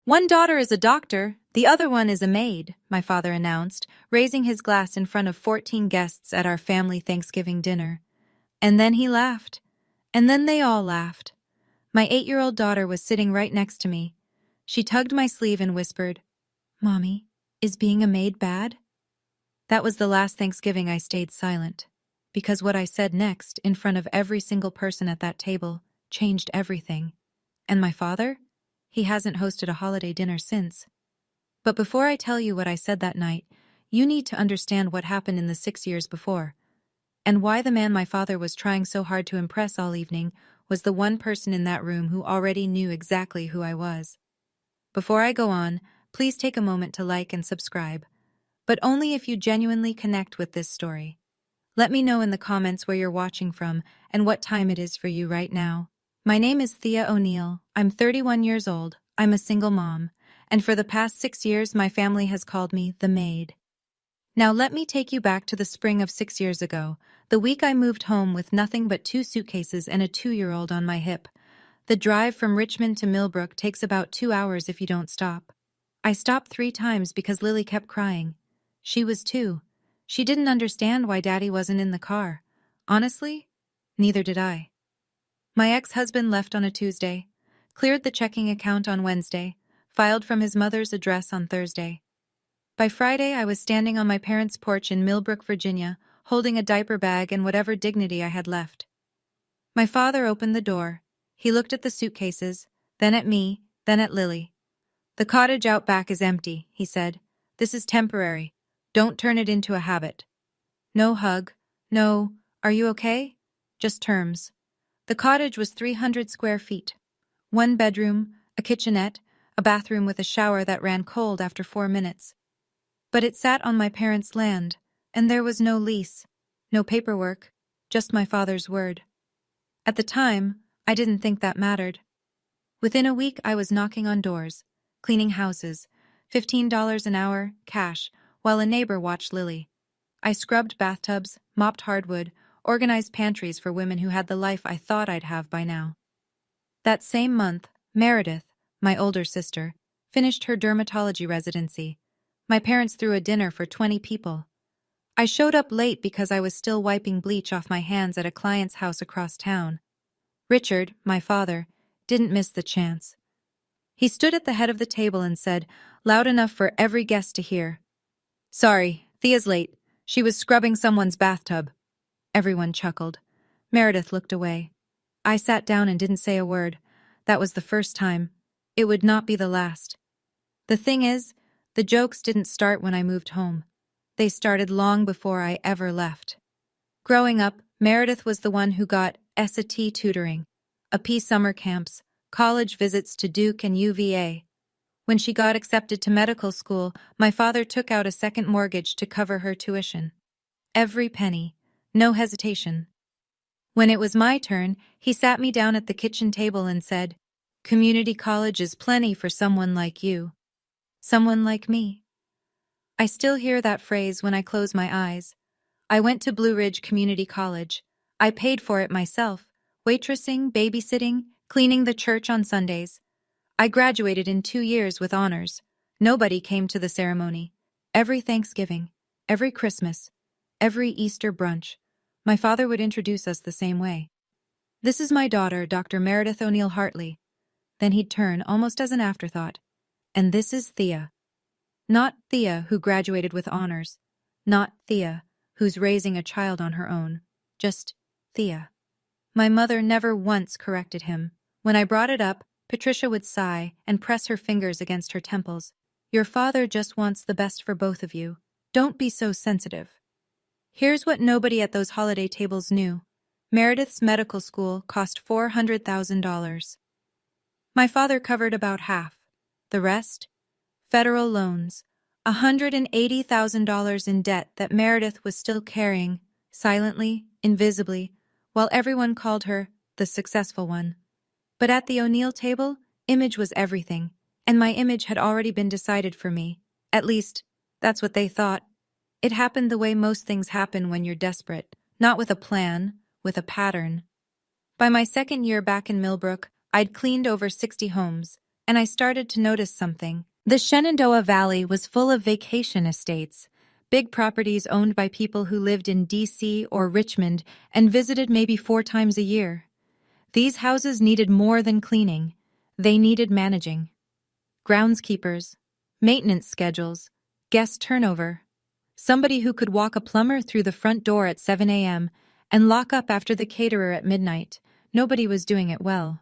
One daughter is a doctor, the other one is a maid, my father announced, raising his glass in front of 14 guests at our family Thanksgiving dinner. And then he laughed. And then they all laughed. My 8-year-old daughter was sitting right next to me. She tugged my sleeve and whispered, "Mommy, is being a maid bad?" That was the last Thanksgiving I stayed silent, because what I said next, in front of every single person at that table, changed everything. And my father? He hasn't hosted a holiday dinner since. But before I tell you what I said that night, you need to understand what happened in the 6 years before, and why the man my father was trying so hard to impress all evening was the one person in that room who already knew exactly who I was. Before I go on, please take a moment to like and subscribe, but only if you genuinely connect with this story. Let me know in the comments where you're watching from and what time it is for you right now. My name is Thea O'Neill. I'm 31 years old. I'm a single mom, and for the past 6 years my family has called me the Maid. Now let me take you back to the spring of 6 years ago, the week I moved home with nothing but 2 suitcases and a 2-year-old on my hip. The drive from Richmond to Millbrook takes about 2 hours if you don't stop. I stopped 3 times because Lily kept crying. She was 2. She didn't understand why Daddy wasn't in the car. Honestly, neither did I. My ex-husband left on a Tuesday, cleared the checking account on Wednesday, filed from his mother's address on Thursday. By Friday, I was standing on my parents' porch in Millbrook, Virginia, holding a diaper bag and whatever dignity I had left. My father opened the door. He looked at the suitcases, then at me, then at Lily. "The cottage out back is empty," he said. "This is temporary. Don't turn it into a habit." No hug, no, "Are you okay?" Just terms. The cottage was 300 square feet. 1 bedroom, a kitchenette, a bathroom with a shower that ran cold after 4 minutes. But it sat on my parents' land, and there was no lease, no paperwork, just my father's word. At the time, I didn't think that mattered. Within a week, I was knocking on doors, cleaning houses, $15 an hour, cash, while a neighbor watched Lily. I scrubbed bathtubs, mopped hardwood, organized pantries for women who had the life I thought I'd have by now. That same month, Meredith, my older sister, finished her dermatology residency. My parents threw a dinner for 20 people. I showed up late because I was still wiping bleach off my hands at a client's house across town. Richard, my father, didn't miss the chance. He stood at the head of the table and said, loud enough for every guest to hear, "Sorry, Thea's late. She was scrubbing someone's bathtub." Everyone chuckled. Meredith looked away. I sat down and didn't say a word. That was the first time. It would not be the last. The thing is, the jokes didn't start when I moved home. They started long before I ever left. Growing up, Meredith was the one who got SAT tutoring, AP summer camps, college visits to Duke and UVA. When she got accepted to medical school, my father took out a second mortgage to cover her tuition. Every penny, no hesitation. When it was my turn, he sat me down at the kitchen table and said, "Community college is plenty for someone like you." Someone like me. I still hear that phrase when I close my eyes. I went to Blue Ridge Community College. I paid for it myself, waitressing, babysitting, cleaning the church on Sundays. I graduated in 2 years with honors. Nobody came to the ceremony. Every Thanksgiving, every Christmas, every Easter brunch, my father would introduce us the same way. "This is my daughter, Dr. Meredith O'Neill Hartley." Then he'd turn, almost as an afterthought. "And this is Thea." Not Thea, who graduated with honors. Not Thea, who's raising a child on her own. Just Thea. My mother never once corrected him. When I brought it up, Patricia would sigh and press her fingers against her temples. "Your father just wants the best for both of you. Don't be so sensitive." Here's what nobody at those holiday tables knew. Meredith's medical school cost $400,000. My father covered about half. The rest? Federal loans. $180,000 in debt that Meredith was still carrying, silently, invisibly, while everyone called her the successful one. But at the O'Neill table, image was everything, and my image had already been decided for me. At least, that's what they thought. It happened the way most things happen when you're desperate, not with a plan, with a pattern. By my second year back in Millbrook, I'd cleaned over 60 homes, and I started to notice something. The Shenandoah Valley was full of vacation estates, big properties owned by people who lived in D.C. or Richmond and visited maybe 4 times a year. These houses needed more than cleaning. They needed managing. Groundskeepers, maintenance schedules, guest turnover. Somebody who could walk a plumber through the front door at 7 a.m. and lock up after the caterer at midnight. Nobody was doing it well.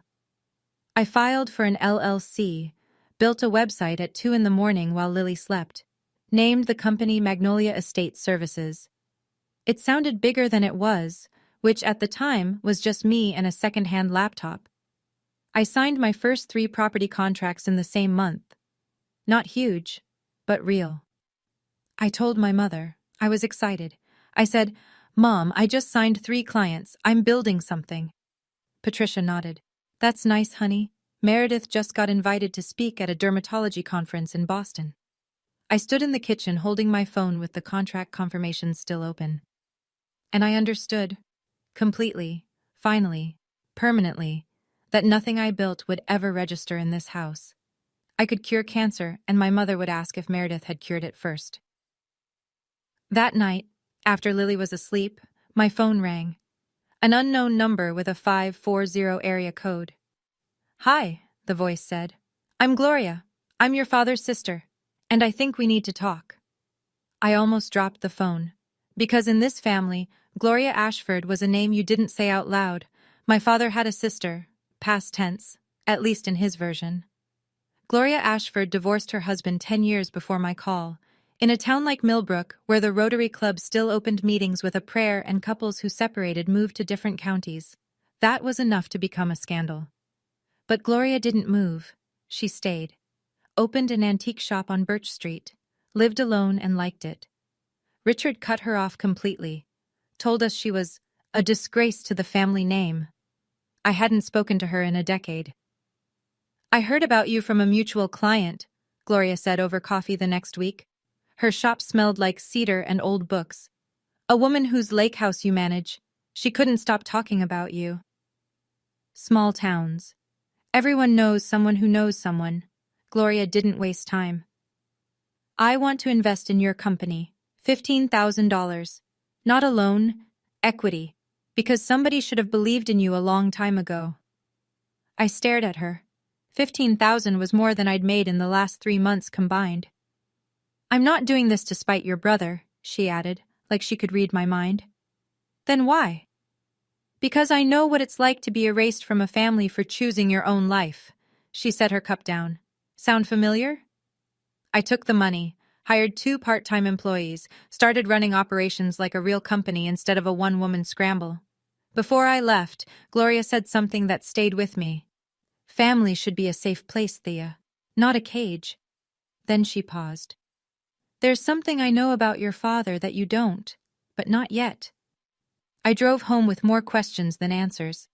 I filed for an LLC, built a website at 2 in the morning while Lily slept, named the company Magnolia Estate Services. It sounded bigger than it was, which at the time was just me and a second-hand laptop. I signed my first 3 property contracts in the same month. Not huge, but real. I told my mother. I was excited. I said, "Mom, I just signed 3 clients. I'm building something." Patricia nodded. "That's nice, honey. Meredith just got invited to speak at a dermatology conference in Boston." I stood in the kitchen holding my phone with the contract confirmations still open. And I understood, completely, finally, permanently, that nothing I built would ever register in this house. I could cure cancer, and my mother would ask if Meredith had cured it first. That night, after Lily was asleep, my phone rang. An unknown number with a 540 area code. "Hi," the voice said. "I'm Gloria. I'm your father's sister, and I think we need to talk." I almost dropped the phone, because in this family, Gloria Ashford was a name you didn't say out loud. My father had a sister, past tense, at least in his version. Gloria Ashford divorced her husband 10 years before my call, in a town like Millbrook, where the Rotary Club still opened meetings with a prayer and couples who separated moved to different counties. That was enough to become a scandal. But Gloria didn't move. She stayed. Opened an antique shop on Birch Street. Lived alone and liked it. Richard cut her off completely. Told us she was a disgrace to the family name. I hadn't spoken to her in a decade. "I heard about you from a mutual client," Gloria said over coffee the next week. Her shop smelled like cedar and old books. "A woman whose lake house you manage. She couldn't stop talking about you." Small towns. Everyone knows someone who knows someone. Gloria didn't waste time. "I want to invest in your company. $15,000. Not a loan, equity, because somebody should have believed in you a long time ago." I stared at her. 15,000 was more than I'd made in the last 3 months combined. "I'm not doing this to spite your brother," she added, like she could read my mind. "Then why?" "Because I know what it's like to be erased from a family for choosing your own life." She set her cup down. "Sound familiar?" I took the money, hired 2 part-time employees, started running operations like a real company instead of a one-woman scramble. Before I left, Gloria said something that stayed with me. "Family should be a safe place, Thea, not a cage." Then she paused. "There's something I know about your father that you don't, but not yet." I drove home with more questions than answers,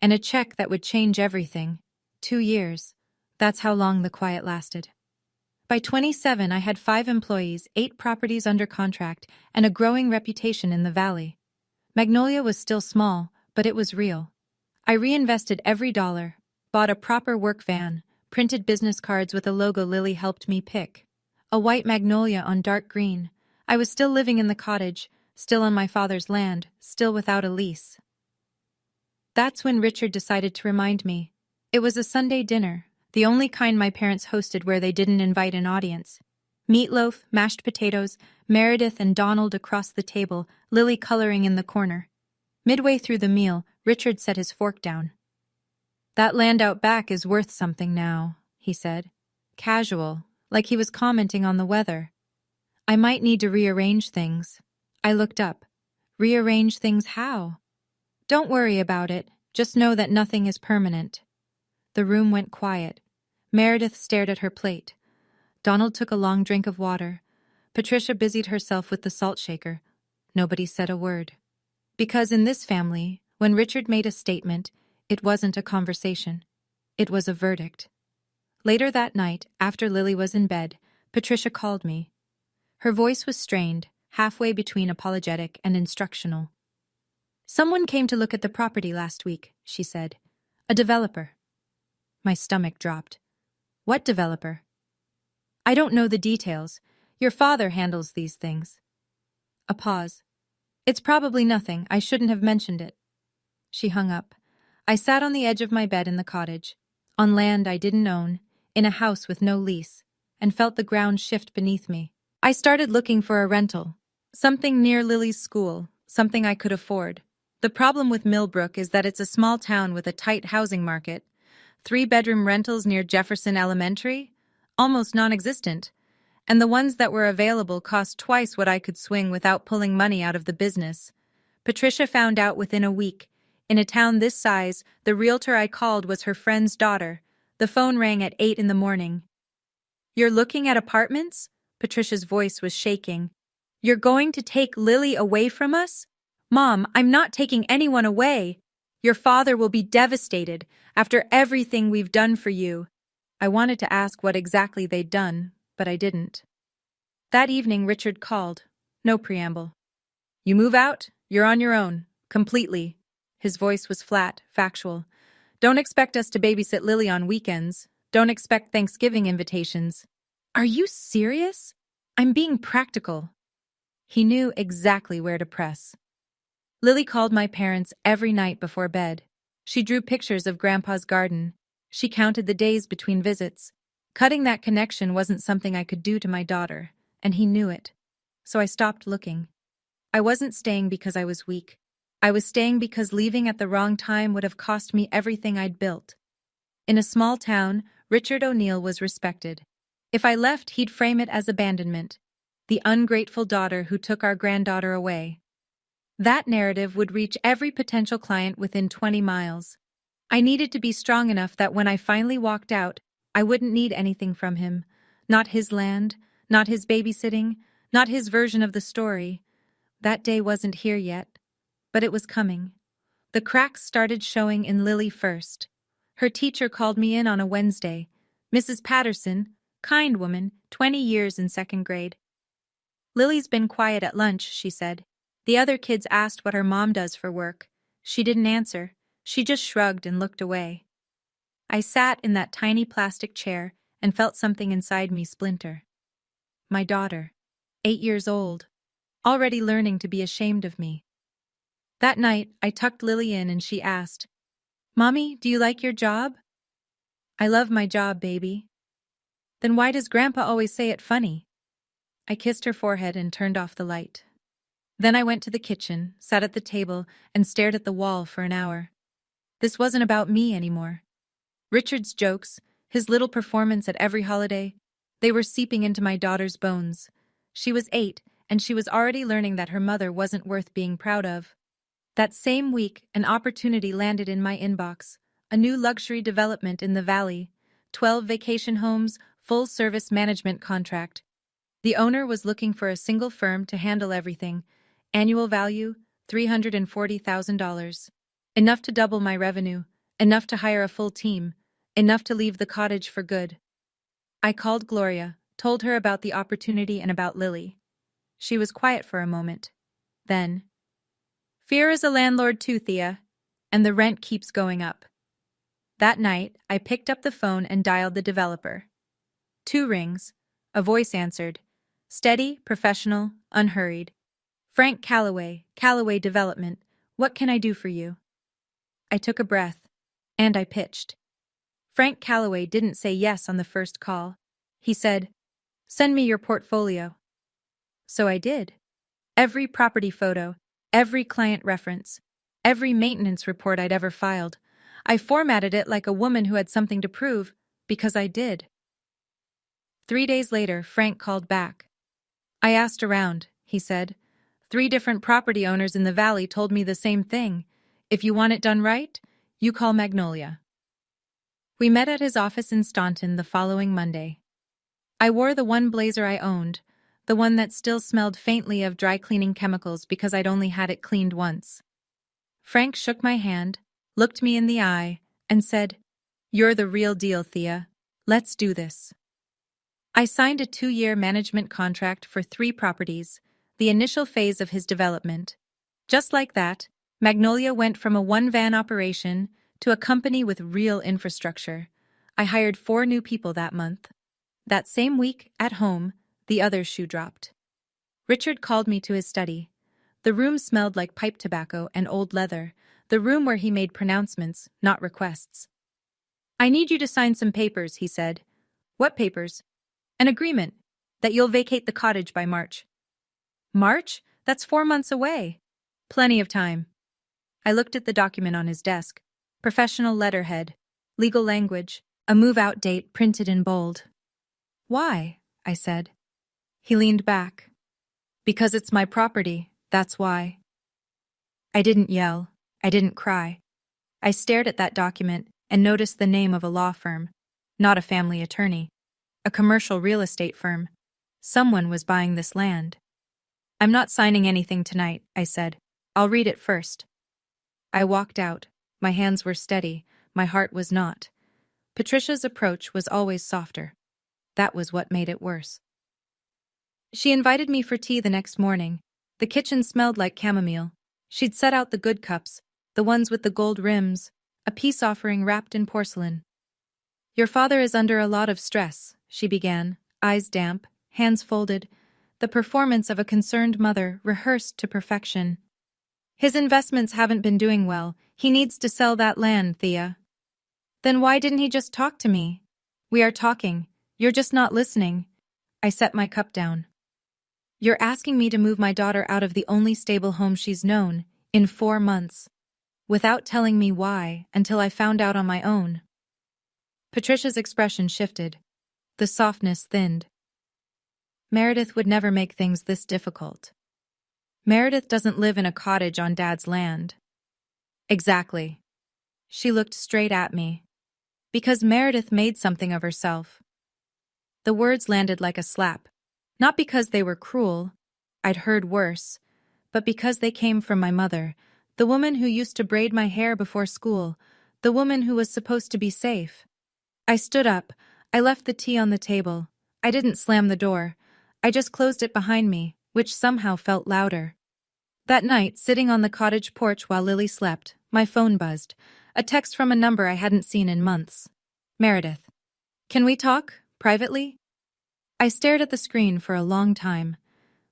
and a check that would change everything. 2 years. That's how long the quiet lasted. By 27, I had 5 employees, 8 properties under contract, and a growing reputation in the valley. Magnolia was still small, but it was real. I reinvested every dollar, bought a proper work van, printed business cards with a logo Lily helped me pick. A white magnolia on dark green. I was still living in the cottage, still on my father's land, still without a lease. That's when Richard decided to remind me. It was a Sunday dinner, the only kind my parents hosted where they didn't invite an audience. Meatloaf, mashed potatoes, Meredith and Donald across the table, Lily coloring in the corner. Midway through the meal, Richard set his fork down. "That land out back is worth something now," he said. Casual, like he was commenting on the weather. "I might need to rearrange things." I looked up. "Rearrange things how?" "Don't worry about it. Just know that nothing is permanent." The room went quiet. Meredith stared at her plate. Donald took a long drink of water. Patricia busied herself with the salt shaker. Nobody said a word. Because in this family, when Richard made a statement, it wasn't a conversation. It was a verdict. Later that night, after Lily was in bed, Patricia called me. Her voice was strained, halfway between apologetic and instructional. "Someone came to look at the property last week," she said. "A developer." My stomach dropped. What developer? I don't know the details. Your father handles these things. A pause. It's probably nothing. I shouldn't have mentioned it. She hung up. I sat on the edge of my bed in the cottage, on land I didn't own, in a house with no lease, and felt the ground shift beneath me. I started looking for a rental. Something near Lily's school, something I could afford. The problem with Millbrook is that it's a small town with a tight housing market. 3-bedroom rentals near Jefferson Elementary? Almost non-existent. And the ones that were available cost twice what I could swing without pulling money out of the business. Patricia found out within a week. In a town this size, the realtor I called was her friend's daughter. The phone rang at 8 in the morning. You're looking at apartments? Patricia's voice was shaking. You're going to take Lily away from us? Mom, I'm not taking anyone away. Your father will be devastated after everything we've done for you. I wanted to ask what exactly they'd done, but I didn't. That evening, Richard called. No preamble. You move out, you're on your own. Completely. His voice was flat, factual. Don't expect us to babysit Lily on weekends. Don't expect Thanksgiving invitations. Are you serious? I'm being practical. He knew exactly where to press. Lily called my parents every night before bed. She drew pictures of Grandpa's garden. She counted the days between visits. Cutting that connection wasn't something I could do to my daughter, and he knew it. So I stopped looking. I wasn't staying because I was weak. I was staying because leaving at the wrong time would have cost me everything I'd built. In a small town, Richard O'Neill was respected. If I left, he'd frame it as abandonment. The ungrateful daughter who took our granddaughter away. That narrative would reach every potential client within 20 miles. I needed to be strong enough that when I finally walked out, I wouldn't need anything from him. Not his land, not his babysitting, not his version of the story. That day wasn't here yet, but it was coming. The cracks started showing in Lily first. Her teacher called me in on a Wednesday. Mrs. Patterson, kind woman, 20 years in 2nd grade. Lily's been quiet at lunch, she said. The other kids asked what her mom does for work. She didn't answer. She just shrugged and looked away. I sat in that tiny plastic chair and felt something inside me splinter. My daughter, 8 years old, already learning to be ashamed of me. That night, I tucked Lily in and she asked, Mommy, do you like your job? I love my job, baby. Then why does Grandpa always say it funny? I kissed her forehead and turned off the light. Then I went to the kitchen, sat at the table, and stared at the wall for an hour. This wasn't about me anymore. Richard's jokes, his little performance at every holiday, they were seeping into my daughter's bones. She was 8, and she was already learning that her mother wasn't worth being proud of. That same week, an opportunity landed in my inbox. A new luxury development in the valley. 12 vacation homes, full-service management contract. The owner was looking for a single firm to handle everything. Annual value, $340,000. Enough to double my revenue, enough to hire a full team, enough to leave the cottage for good. I called Gloria, told her about the opportunity and about Lily. She was quiet for a moment. Then, fear is a landlord too, Thea, and the rent keeps going up. That night, I picked up the phone and dialed the developer. 2 rings. A voice answered. Steady, professional, unhurried. Frank Calloway, Calloway Development. What can I do for you? I took a breath, and I pitched. Frank Calloway didn't say yes on the first call. He said, Send me your portfolio. So I did. Every property photo, every client reference, every maintenance report I'd ever filed. I formatted it like a woman who had something to prove, because I did. 3 days later, Frank called back. I asked around, he said. 3 different property owners in the valley told me the same thing. If you want it done right, you call Magnolia. We met at his office in Staunton the following Monday. I wore the one blazer I owned, the one that still smelled faintly of dry cleaning chemicals because I'd only had it cleaned once. Frank shook my hand, looked me in the eye, and said, You're the real deal, Thea. Let's do this. I signed a 2-year management contract for 3 properties, the initial phase of his development. Just like that, Magnolia went from a 1-van operation to a company with real infrastructure. I hired 4 new people that month. That same week, at home, the other shoe dropped. Richard called me to his study. The room smelled like pipe tobacco and old leather, the room where he made pronouncements, not requests. "I need you to sign some papers," he said. "What papers?" "An agreement. That you'll vacate the cottage by March." "March? That's 4 months away." "Plenty of time." I looked at the document on his desk. Professional letterhead, legal language, a move-out date printed in bold. "Why?" I said. He leaned back. "Because it's my property, that's why." I didn't yell. I didn't cry. I stared at that document and noticed the name of a law firm, not a family attorney, a commercial real estate firm. Someone was buying this land. "I'm not signing anything tonight," I said. "I'll read it first." I walked out. My hands were steady. My heart was not. Patricia's approach was always softer. That was what made it worse. She invited me for tea the next morning. The kitchen smelled like chamomile. She'd set out the good cups, the ones with the gold rims, a peace offering wrapped in porcelain. "Your father is under a lot of stress," she began, eyes damp, hands folded, the performance of a concerned mother rehearsed to perfection. "His investments haven't been doing well. He needs to sell that land, Thea." "Then why didn't he just talk to me?" "We are talking. You're just not listening." I set my cup down. "You're asking me to move my daughter out of the only stable home she's known, in 4 months, without telling me why until I found out on my own." Patricia's expression shifted. The softness thinned. "Meredith would never make things this difficult. Meredith doesn't live in a cottage on Dad's land." "Exactly." She looked straight at me. "Because Meredith made something of herself." The words landed like a slap. Not because they were cruel, I'd heard worse, but because they came from my mother, the woman who used to braid my hair before school, the woman who was supposed to be safe. I stood up. I left the tea on the table. I didn't slam the door. I just closed it behind me, which somehow felt louder. That night, sitting on the cottage porch while Lily slept, my phone buzzed. A text from a number I hadn't seen in months. "Meredith. Can we talk, privately?" I stared at the screen for a long time.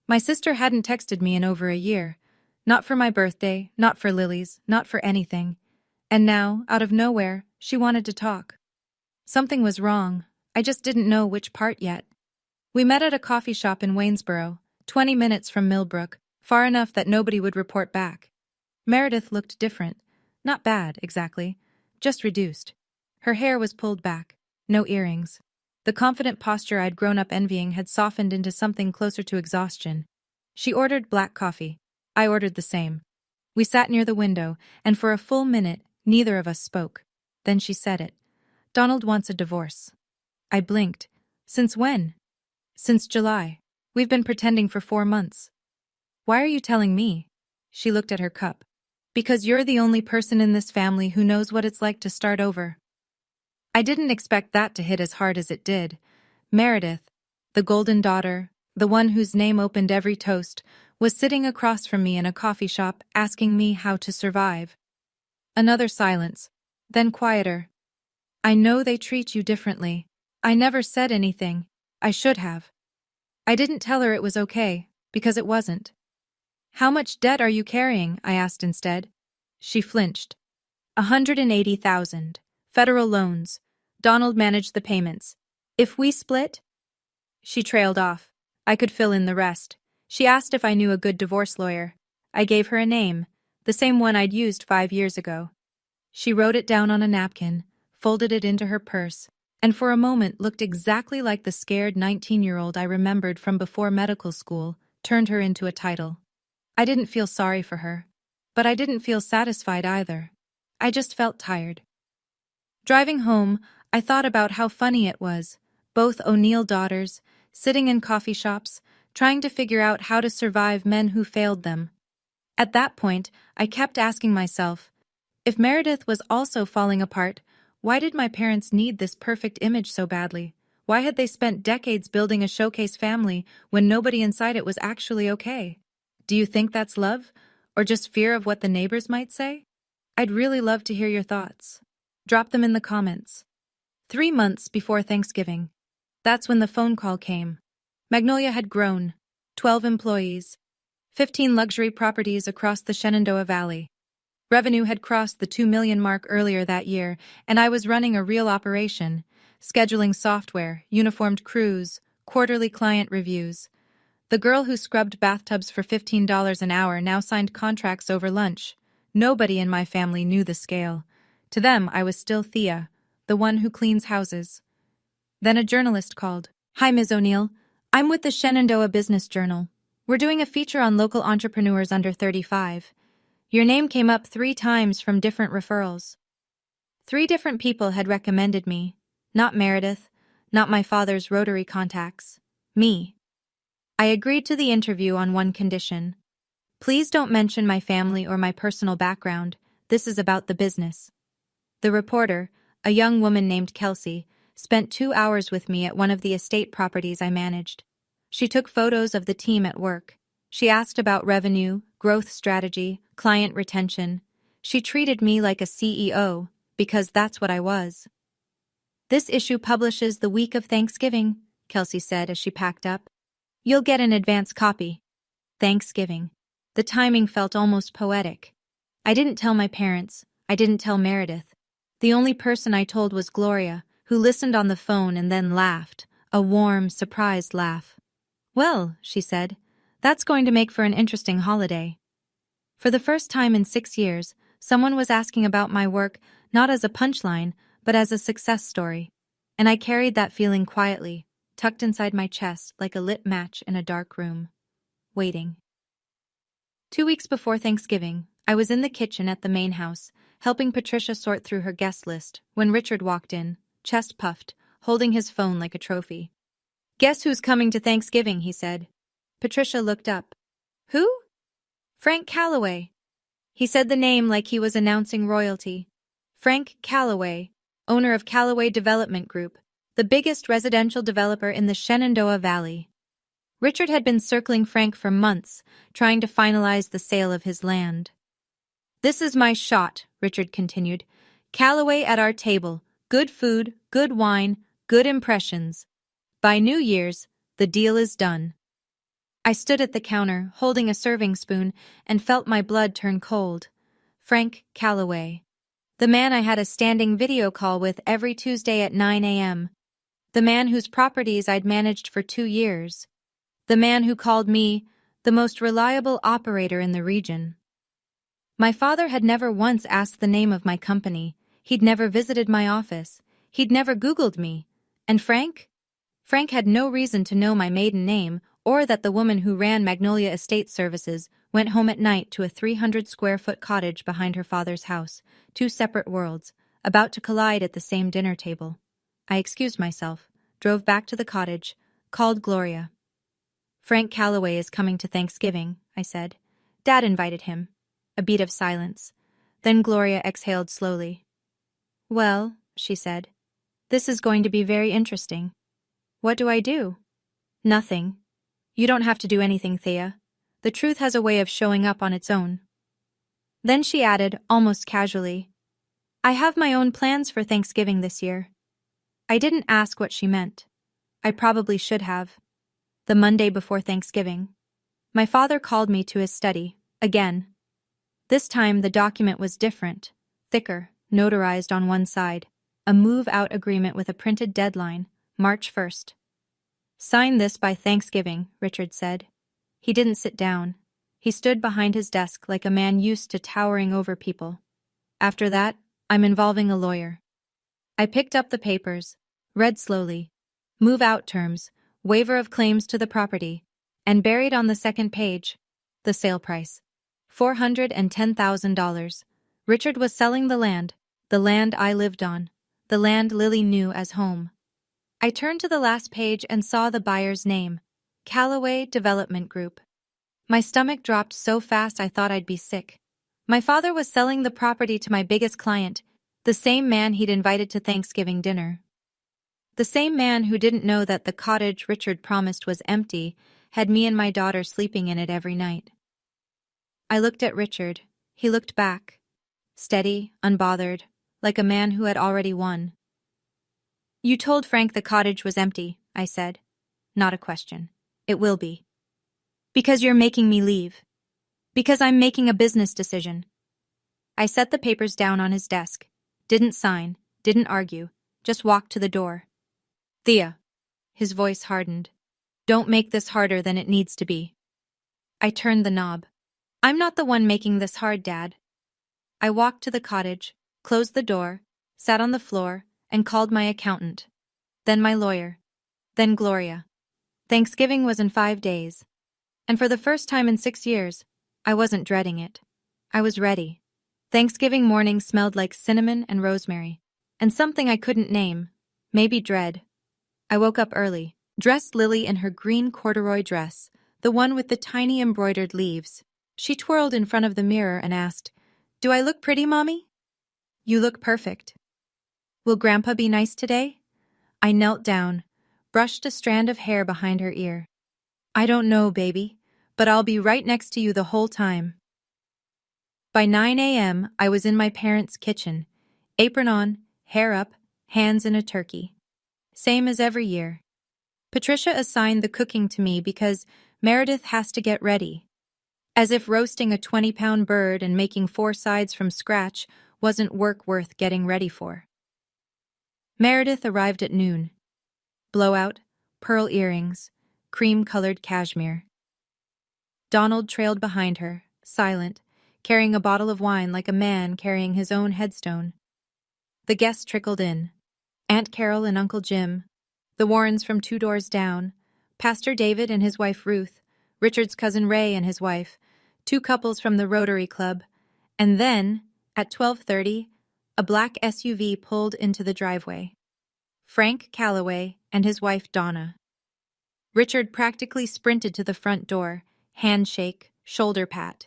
My sister hadn't texted me in over a year. Not for my birthday, not for Lily's, not for anything. And now, out of nowhere, she wanted to talk. Something was wrong. I just didn't know which part yet. We met at a coffee shop in Waynesboro, 20 minutes from Millbrook, far enough that nobody would report back. Meredith looked different. Not bad, exactly. Just reduced. Her hair was pulled back. No earrings. The confident posture I'd grown up envying had softened into something closer to exhaustion. She ordered black coffee. I ordered the same. We sat near the window, and for a full minute, neither of us spoke. Then she said it. "Donald wants a divorce." I blinked. "Since when?" "Since July. We've been pretending for 4 months." "Why are you telling me?" She looked at her cup. "Because you're the only person in this family who knows what it's like to start over." I didn't expect that to hit as hard as it did. Meredith, the golden daughter, the one whose name opened every toast, was sitting across from me in a coffee shop asking me how to survive. Another silence, then quieter. "I know they treat you differently. I never said anything. I should have." I didn't tell her it was okay, because it wasn't. "How much debt are you carrying?" I asked instead. She flinched. 180,000. Federal loans. Donald managed the payments. "If we split?" She trailed off. I could fill in the rest. She asked if I knew a good divorce lawyer. I gave her a name, the same one I'd used 5 years ago. She wrote it down on a napkin, folded it into her purse, and for a moment looked exactly like the scared 19-year-old I remembered from before medical school, turned her into a title. I didn't feel sorry for her, but I didn't feel satisfied either. I just felt tired. Driving home, I thought about how funny it was, both O'Neill daughters, sitting in coffee shops, trying to figure out how to survive men who failed them. At that point, I kept asking myself, if Meredith was also falling apart, why did my parents need this perfect image so badly? Why had they spent decades building a showcase family when nobody inside it was actually okay? Do you think that's love? Or just fear of what the neighbors might say? I'd really love to hear your thoughts. Drop them in the comments. 3 months before Thanksgiving. That's when the phone call came. Magnolia had grown. 12 employees. 15 luxury properties across the Shenandoah Valley. Revenue had crossed the 2 million mark earlier that year, and I was running a real operation, scheduling software, uniformed crews, quarterly client reviews. The girl who scrubbed bathtubs for $15 an hour now signed contracts over lunch. Nobody in my family knew the scale. To them, I was still Thea, the one who cleans houses. Then a journalist called. "Hi, Ms. O'Neill. I'm with the Shenandoah Business Journal. We're doing a feature on local entrepreneurs under 35. Your name came up 3 times from different referrals." 3 different people had recommended me. Not Meredith, not my father's Rotary contacts. Me. I agreed to the interview on one condition. "Please don't mention my family or my personal background. This is about the business." The reporter, a young woman named Kelsey, spent 2 hours with me at one of the estate properties I managed. She took photos of the team at work. She asked about revenue, growth strategy, client retention. She treated me like a CEO, because that's what I was. "This issue publishes the week of Thanksgiving," Kelsey said as she packed up. "You'll get an advance copy." Thanksgiving. The timing felt almost poetic. I didn't tell my parents. I didn't tell Meredith. The only person I told was Gloria, who listened on the phone and then laughed, a warm, surprised laugh. "Well," she said, "that's going to make for an interesting holiday." For the first time in 6 years, someone was asking about my work not as a punchline, but as a success story. And I carried that feeling quietly, tucked inside my chest like a lit match in a dark room. Waiting. 2 weeks before Thanksgiving, I was in the kitchen at the main house, helping Patricia sort through her guest list, when Richard walked in, chest puffed, holding his phone like a trophy. "Guess who's coming to Thanksgiving," he said. Patricia looked up. "Who?" "Frank Calloway." He said the name like he was announcing royalty. Frank Calloway, owner of Calloway Development Group, the biggest residential developer in the Shenandoah Valley. Richard had been circling Frank for months, trying to finalize the sale of his land. "This is my shot," Richard continued. "Calloway at our table. Good food, good wine, good impressions. By New Year's, the deal is done." I stood at the counter, holding a serving spoon, and felt my blood turn cold. Frank Calloway. The man I had a standing video call with every Tuesday at 9 a.m. The man whose properties I'd managed for 2 years. The man who called me the most reliable operator in the region. My father had never once asked the name of my company. He'd never visited my office. He'd never Googled me. And Frank? Frank had no reason to know my maiden name or that the woman who ran Magnolia Estate Services went home at night to a 300-square-foot cottage behind her father's house, 2 separate worlds, about to collide at the same dinner table. I excused myself, drove back to the cottage, called Gloria. "Frank Calloway is coming to Thanksgiving," I said. "Dad invited him." A beat of silence. Then Gloria exhaled slowly. "Well," she said, "this is going to be very interesting." "What do I do?" "Nothing. You don't have to do anything, Thea. The truth has a way of showing up on its own." Then she added, almost casually, "I have my own plans for Thanksgiving this year." I didn't ask what she meant. I probably should have. The Monday before Thanksgiving, my father called me to his study, again. This time the document was different, thicker, notarized on one side, a move-out agreement with a printed deadline, March 1st. "Sign this by Thanksgiving," Richard said. He didn't sit down. He stood behind his desk like a man used to towering over people. "After that, I'm involving a lawyer." I picked up the papers, read slowly. Move-out terms, waiver of claims to the property, and buried on the second page, the sale price. $410,000. Richard was selling the land I lived on, the land Lily knew as home. I turned to the last page and saw the buyer's name, Calloway Development Group. My stomach dropped so fast I thought I'd be sick. My father was selling the property to my biggest client, the same man he'd invited to Thanksgiving dinner. The same man who didn't know that the cottage Richard promised was empty had me and my daughter sleeping in it every night. I looked at Richard. He looked back. Steady, unbothered, like a man who had already won. You told Frank the cottage was empty, I said. Not a question. It will be. Because you're making me leave. Because I'm making a business decision. I set the papers down on his desk. Didn't sign, didn't argue, just walked to the door. Thea. His voice hardened. Don't make this harder than it needs to be. I turned the knob. I'm not the one making this hard, Dad. I walked to the cottage, closed the door, sat on the floor, and called my accountant. Then my lawyer. Then Gloria. Thanksgiving was in 5 days. And for the first time in 6 years, I wasn't dreading it. I was ready. Thanksgiving morning smelled like cinnamon and rosemary, and something I couldn't name, maybe dread. I woke up early, dressed Lily in her green corduroy dress, the one with the tiny embroidered leaves. She twirled in front of the mirror and asked, "Do I look pretty, Mommy?" "You look perfect." "Will Grandpa be nice today?" I knelt down, brushed a strand of hair behind her ear. "I don't know, baby, but I'll be right next to you the whole time." By 9 a.m., I was in my parents' kitchen, apron on, hair up, hands in a turkey. Same as every year. Patricia assigned the cooking to me because Meredith has to get ready. As if roasting a 20-pound bird and making 4 sides from scratch wasn't work worth getting ready for. Meredith arrived at noon. Blowout, pearl earrings, cream-colored cashmere. Donald trailed behind her, silent, carrying a bottle of wine like a man carrying his own headstone. The guests trickled in. Aunt Carol and Uncle Jim, the Warrens from 2 doors down, Pastor David and his wife Ruth, Richard's cousin Ray and his wife, 2 couples from the Rotary Club, and then, at 12:30, a black SUV pulled into the driveway. Frank Calloway and his wife Donna. Richard practically sprinted to the front door, handshake, shoulder pat.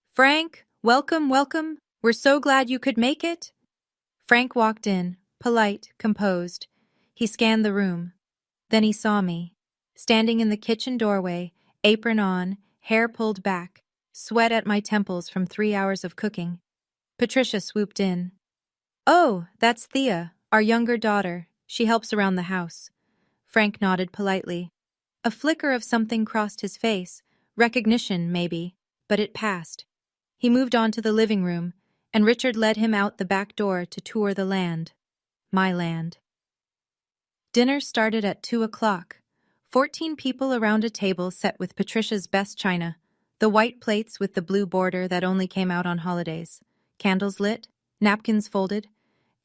"Frank, welcome, welcome. We're so glad you could make it." Frank walked in, polite, composed. He scanned the room. Then he saw me, standing in the kitchen doorway, apron on, hair pulled back, sweat at my temples from 3 hours of cooking. Patricia swooped in. "Oh, that's Thea, our younger daughter. She helps around the house." Frank nodded politely. A flicker of something crossed his face, recognition, maybe, but it passed. He moved on to the living room, and Richard led him out the back door to tour the land. My land. Dinner started at 2 o'clock. 14 people around a table set with Patricia's best china, the white plates with the blue border that only came out on holidays, candles lit, napkins folded,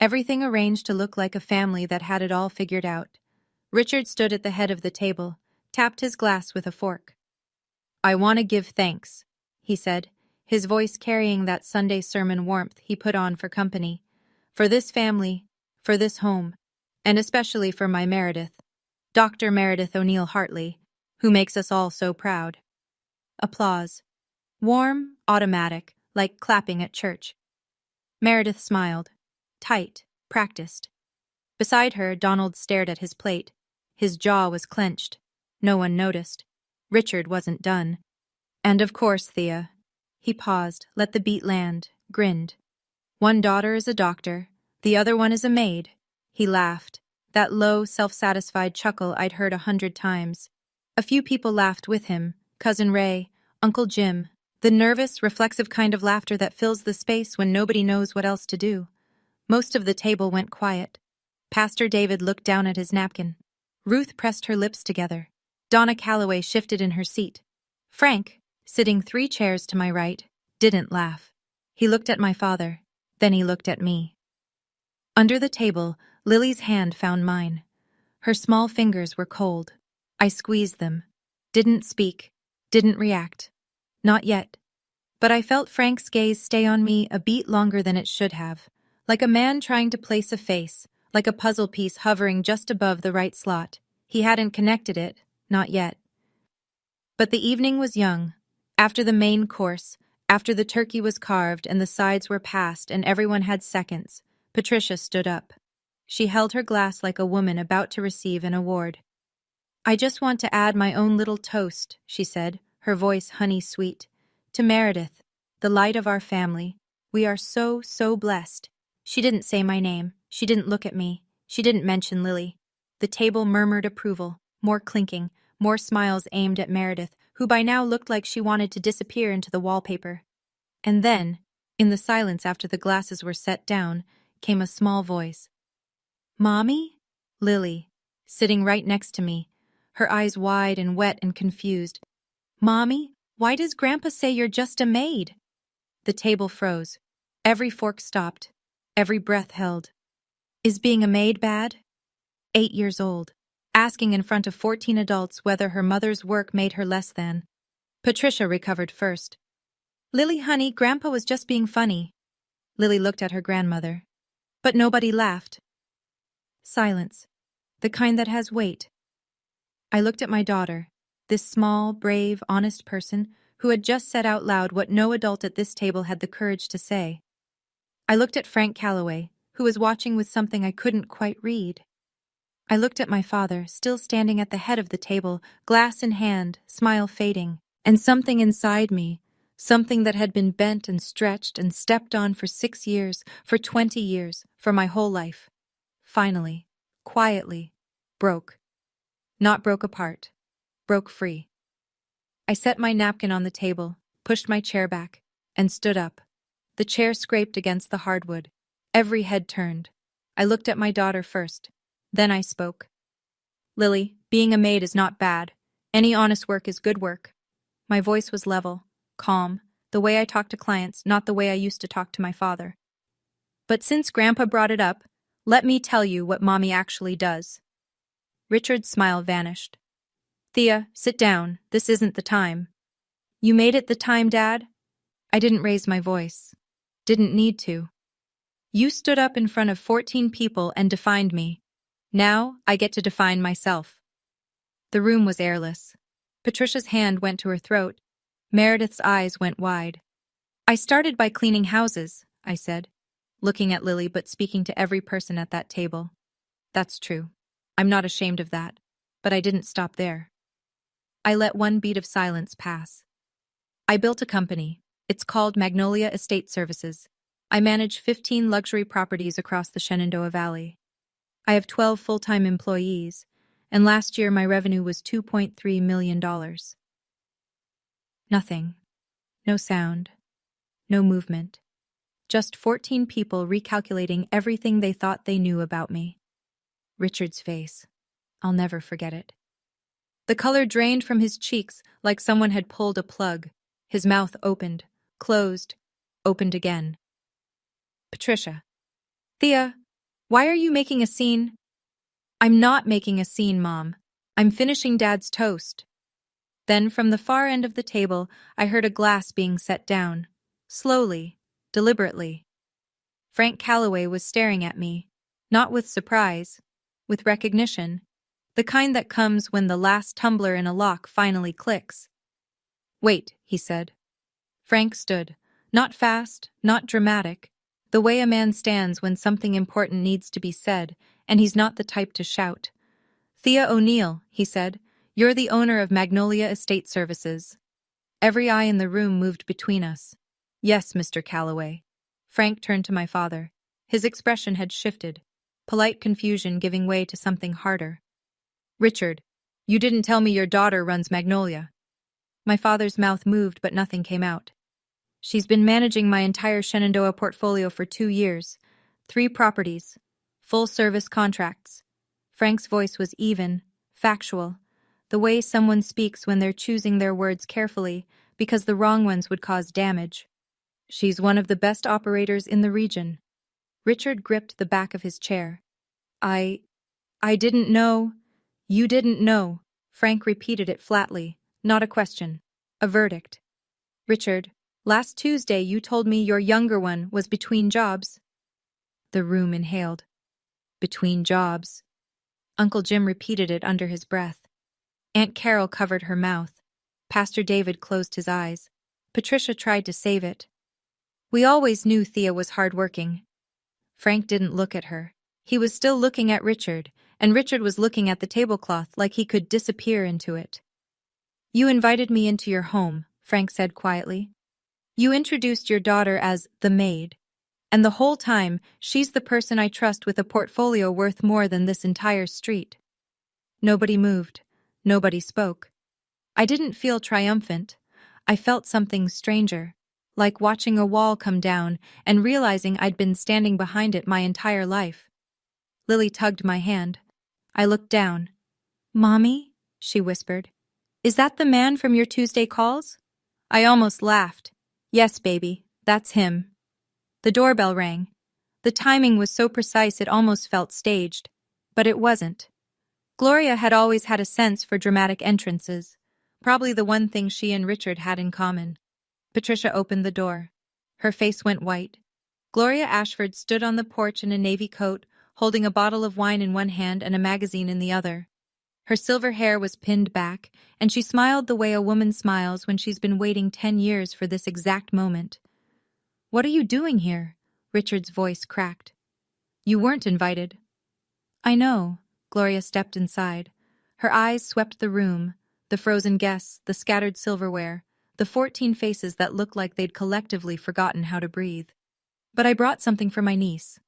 everything arranged to look like a family that had it all figured out. Richard stood at the head of the table, tapped his glass with a fork. "I want to give thanks," he said, his voice carrying that Sunday sermon warmth he put on for company, "for this family, for this home, and especially for my Meredith, Dr. Meredith O'Neill Hartley, who makes us all so proud." Applause. Warm, automatic, like clapping at church. Meredith smiled. Tight, practiced. Beside her, Donald stared at his plate. His jaw was clenched. No one noticed. Richard wasn't done. "And of course, Thea." He paused, let the beat land, grinned. "One daughter is a doctor, the other one is a maid." He laughed, that low, self-satisfied chuckle I'd heard 100 times. A few people laughed with him, Cousin Ray, Uncle Jim, the nervous, reflexive kind of laughter that fills the space when nobody knows what else to do. Most of the table went quiet. Pastor David looked down at his napkin. Ruth pressed her lips together. Donna Calloway shifted in her seat. Frank, sitting 3 chairs to my right, didn't laugh. He looked at my father, then he looked at me. Under the table, Lily's hand found mine. Her small fingers were cold. I squeezed them. Didn't speak. Didn't react. Not yet. But I felt Frank's gaze stay on me a beat longer than it should have, like a man trying to place a face, like a puzzle piece hovering just above the right slot. He hadn't connected it, not yet. But the evening was young. After the main course, after the turkey was carved and the sides were passed and everyone had seconds, Patricia stood up. She held her glass like a woman about to receive an award. "I just want to add my own little toast," she said, her voice honey-sweet. "To Meredith, the light of our family. We are so, so blessed." She didn't say my name. She didn't look at me. She didn't mention Lily. The table murmured approval, more clinking, more smiles aimed at Meredith, who by now looked like she wanted to disappear into the wallpaper. And then, in the silence after the glasses were set down, came a small voice. "Mommy?" Lily, sitting right next to me, her eyes wide and wet and confused. "Mommy, why does Grandpa say you're just a maid?" The table froze. Every fork stopped. Every breath held. Is being a maid bad? 8 years old, asking in front of 14 adults whether her mother's work made her less than. Patricia recovered first. "Lily, honey, Grandpa was just being funny." Lily looked at her grandmother. But nobody laughed. Silence. The kind that has weight. I looked at my daughter, this small, brave, honest person who had just said out loud what no adult at this table had the courage to say. I looked at Frank Calloway, who was watching with something I couldn't quite read. I looked at my father, still standing at the head of the table, glass in hand, smile fading, and something inside me, something that had been bent and stretched and stepped on for 6 years, for 20 years, for my whole life. Finally, quietly, broke. Not broke apart. Broke free. I set my napkin on the table, pushed my chair back, and stood up. The chair scraped against the hardwood. Every head turned. I looked at my daughter first. Then I spoke. "Lily, being a maid is not bad. Any honest work is good work." My voice was level, calm, the way I talk to clients, not the way I used to talk to my father. "But since Grandpa brought it up, let me tell you what Mommy actually does." Richard's smile vanished. "Thea, sit down. This isn't the time." "You made it the time, Dad?" I didn't raise my voice. Didn't need to. "You stood up in front of 14 people and defined me. Now I get to define myself." The room was airless. Patricia's hand went to her throat. Meredith's eyes went wide. "I started by cleaning houses," I said, looking at Lily but speaking to every person at that table. That's true. I'm not ashamed of that. But I didn't stop there. I let one beat of silence pass. I built a company. It's called Magnolia Estate Services. I manage 15 luxury properties across the Shenandoah Valley. I have 12 full-time employees, and last year my revenue was $2.3 million. Nothing. No sound. No movement. Just 14 people recalculating everything they thought they knew about me. Richard's face. I'll never forget it. The color drained from his cheeks like someone had pulled a plug. His mouth opened, closed, opened again. "Patricia." "Thea, why are you making a scene?" "I'm not making a scene, Mom. I'm finishing Dad's toast." Then from the far end of the table, I heard a glass being set down. Slowly, deliberately. Frank Calloway was staring at me, not with surprise, with recognition, the kind that comes when the last tumbler in a lock finally clicks. "Wait," he said. Frank stood, not fast, not dramatic, the way a man stands when something important needs to be said, and he's not the type to shout. "Thea O'Neill," he said, "you're the owner of Magnolia Estate Services." Every eye in the room moved between us. "Yes, Mr. Calloway." Frank turned to my father. His expression had shifted, polite confusion giving way to something harder. "Richard, you didn't tell me your daughter runs Magnolia." My father's mouth moved, but nothing came out. "She's been managing my entire Shenandoah portfolio for 2 years. 3 properties. Full-service contracts." Frank's voice was even, factual, the way someone speaks when they're choosing their words carefully because the wrong ones would cause damage. "She's one of the best operators in the region." Richard gripped the back of his chair. I didn't know." "You didn't know." Frank repeated it flatly, not a question, a verdict. "Richard, last Tuesday you told me your younger one was between jobs." The room inhaled. "Between jobs." Uncle Jim repeated it under his breath. Aunt Carol covered her mouth. Pastor David closed his eyes. Patricia tried to save it. "We always knew Thea was hardworking." Frank didn't look at her. He was still looking at Richard, and Richard was looking at the tablecloth like he could disappear into it. "You invited me into your home," Frank said quietly. "You introduced your daughter as the maid. And the whole time, she's the person I trust with a portfolio worth more than this entire street. Nobody moved. Nobody spoke. I didn't feel triumphant. I felt something stranger, like watching a wall come down and realizing I'd been standing behind it my entire life. Lily tugged my hand. I looked down. "Mommy?" she whispered. "Is that the man from your Tuesday calls?" I almost laughed. "Yes, baby, that's him." The doorbell rang. The timing was so precise it almost felt staged. But it wasn't. Gloria had always had a sense for dramatic entrances, probably the one thing she and Richard had in common. Patricia opened the door. Her face went white. Gloria Ashford stood on the porch in a navy coat, holding a bottle of wine in one hand and a magazine in the other. Her silver hair was pinned back, and she smiled the way a woman smiles when she's been waiting 10 years for this exact moment. "What are you doing here?" Richard's voice cracked. "You weren't invited." "I know." Gloria stepped inside. Her eyes swept the room, the frozen guests, the scattered silverware, the 14 faces that looked like they'd collectively forgotten how to breathe. "But I brought something for my niece."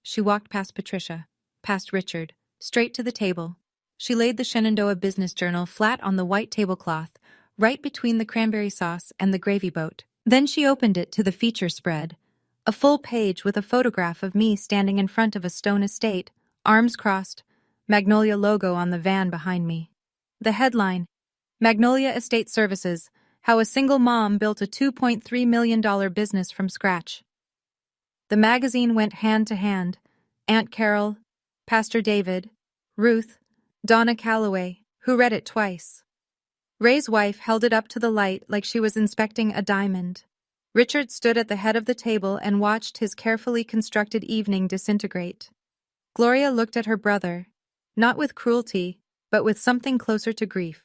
She walked past Patricia, past Richard, straight to the table. She laid the Shenandoah Business Journal flat on the white tablecloth, right between the cranberry sauce and the gravy boat. Then she opened it to the feature spread, a full page with a photograph of me standing in front of a stone estate, arms crossed, Magnolia logo on the van behind me. The headline, "Magnolia Estate Services, How a Single Mom Built a $2.3 million Business from Scratch." The magazine went hand to hand. Aunt Carol, Pastor David, Ruth, Donna Calloway, who read it twice. Ray's wife held it up to the light like she was inspecting a diamond. Richard stood at the head of the table and watched his carefully constructed evening disintegrate. Gloria looked at her brother, not with cruelty, but with something closer to grief.